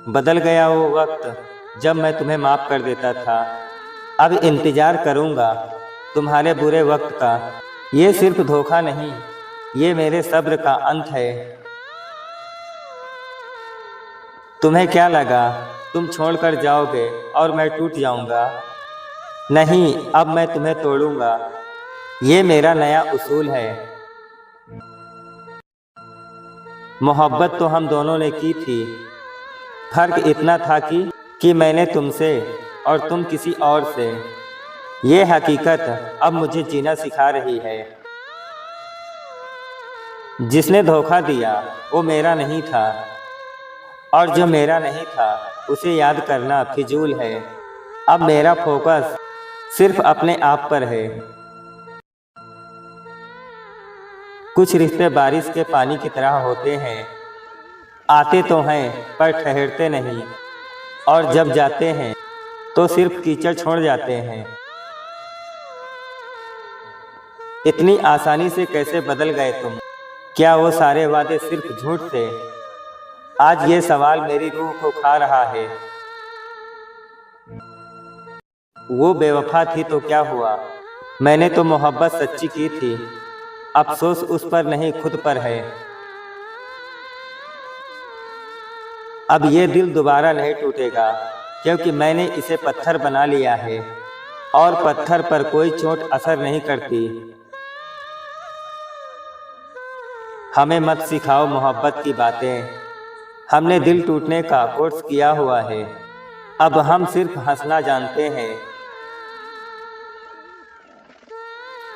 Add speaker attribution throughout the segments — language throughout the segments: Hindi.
Speaker 1: बदल गया वो वक्त जब मैं तुम्हें माफ़ कर देता था। अब इंतज़ार करूँगा तुम्हारे बुरे वक्त का। ये सिर्फ धोखा नहीं, ये मेरे सब्र का अंत है। तुम्हें क्या लगा तुम छोड़कर जाओगे और मैं टूट जाऊँगा? नहीं, अब मैं तुम्हें तोड़ूँगा। ये मेरा नया उसूल है। मोहब्बत तो हम दोनों ने की थी, फर्क इतना था कि मैंने तुमसे और तुम किसी और से। ये हकीकत अब मुझे जीना सिखा रही है। जिसने धोखा दिया वो मेरा नहीं था, और जो मेरा नहीं था उसे याद करना फिजूल है। अब मेरा फोकस सिर्फ अपने आप पर है। कुछ रिश्ते बारिश के पानी की तरह होते हैं, आते तो हैं पर ठहरते नहीं, और जब जाते हैं तो सिर्फ कीचड़ छोड़ जाते हैं। इतनी आसानी से कैसे बदल गए तुम? क्या वो सारे वादे सिर्फ झूठ थे? आज ये सवाल मेरी रूह को खा रहा है। वो बेवफा थी तो क्या हुआ, मैंने तो मोहब्बत सच्ची की थी। अफसोस उस पर नहीं, खुद पर है। अब ये दिल दोबारा नहीं टूटेगा, क्योंकि मैंने इसे पत्थर बना लिया है, और पत्थर पर कोई चोट असर नहीं करती। हमें मत सिखाओ मोहब्बत की बातें, हमने दिल टूटने का कोर्स किया हुआ है। अब हम सिर्फ हंसना जानते हैं।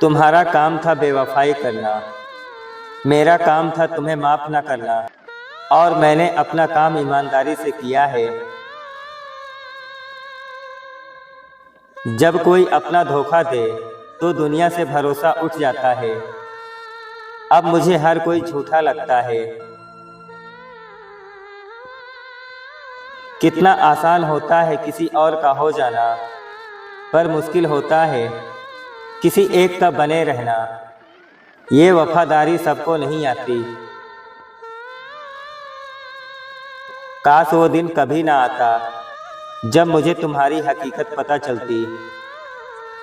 Speaker 1: तुम्हारा काम था बेवफाई करना, मेरा काम था तुम्हें माफ़ ना करना, और मैंने अपना काम ईमानदारी से किया है। जब कोई अपना धोखा दे तो दुनिया से भरोसा उठ जाता है। अब मुझे हर कोई झूठा लगता है। कितना आसान होता है किसी और का हो जाना, पर मुश्किल होता है किसी एक का बने रहना। ये वफादारी सबको नहीं आती। काश वो दिन कभी ना आता जब मुझे तुम्हारी हकीकत पता चलती,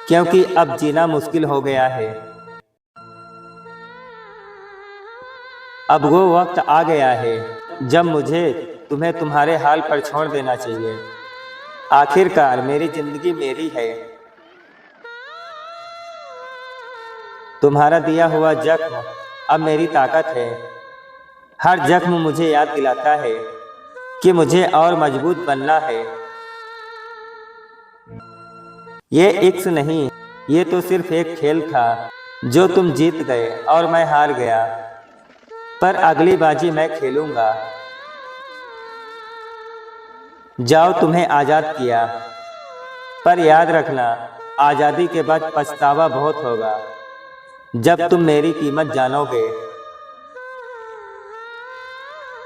Speaker 1: क्योंकि अब जीना मुश्किल हो गया है। अब वो वक्त आ गया है जब मुझे तुम्हें तुम्हारे हाल पर छोड़ देना चाहिए। आखिरकार मेरी जिंदगी मेरी है। तुम्हारा दिया हुआ जख्म अब मेरी ताकत है। हर जख्म मुझे याद दिलाता है कि मुझे और मजबूत बनना है। ये इश्क नहीं, ये तो सिर्फ एक खेल था जो तुम जीत गए और मैं हार गया। पर अगली बाजी मैं खेलूंगा। जाओ, तुम्हें आज़ाद किया, पर याद रखना आज़ादी के बाद पछतावा बहुत होगा जब तुम मेरी कीमत जानोगे।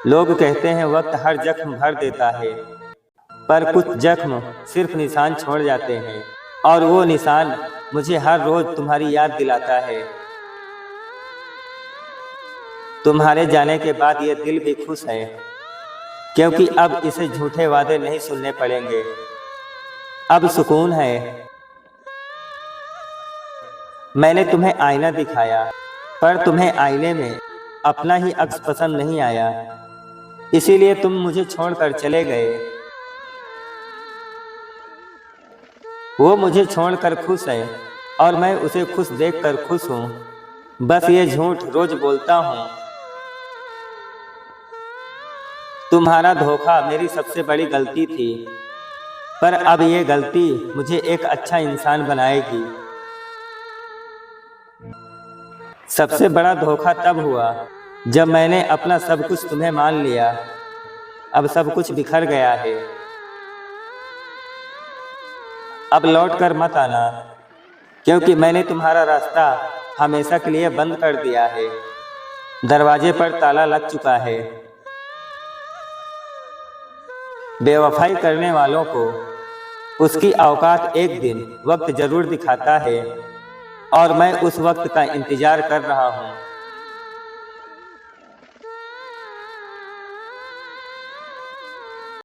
Speaker 1: लोग कहते हैं वक्त हर जख्म भर देता है, पर कुछ जख्म सिर्फ निशान छोड़ जाते हैं, और वो निशान मुझे हर रोज तुम्हारी याद दिलाता है। तुम्हारे जाने के बाद ये दिल भी खुश है, क्योंकि अब इसे झूठे वादे नहीं सुनने पड़ेंगे। अब सुकून है। मैंने तुम्हें आईना दिखाया, पर तुम्हें आईने में अपना ही अक्स पसंद नहीं आया, इसीलिए तुम मुझे छोड़कर चले गए। वो मुझे छोड़कर खुश है और मैं उसे खुश देखकर खुश हूँ। बस ये झूठ रोज बोलता हूँ। तुम्हारा धोखा मेरी सबसे बड़ी गलती थी, पर अब ये गलती मुझे एक अच्छा इंसान बनाएगी। सबसे बड़ा धोखा तब हुआ जब मैंने अपना सब कुछ तुम्हें मान लिया। अब सब कुछ बिखर गया है। अब लौट कर मत आना, क्योंकि मैंने तुम्हारा रास्ता हमेशा के लिए बंद कर दिया है। दरवाजे पर ताला लग चुका है। बेवफाई करने वालों को उसकी औकात एक दिन वक्त जरूर दिखाता है, और मैं उस वक्त का इंतजार कर रहा हूँ।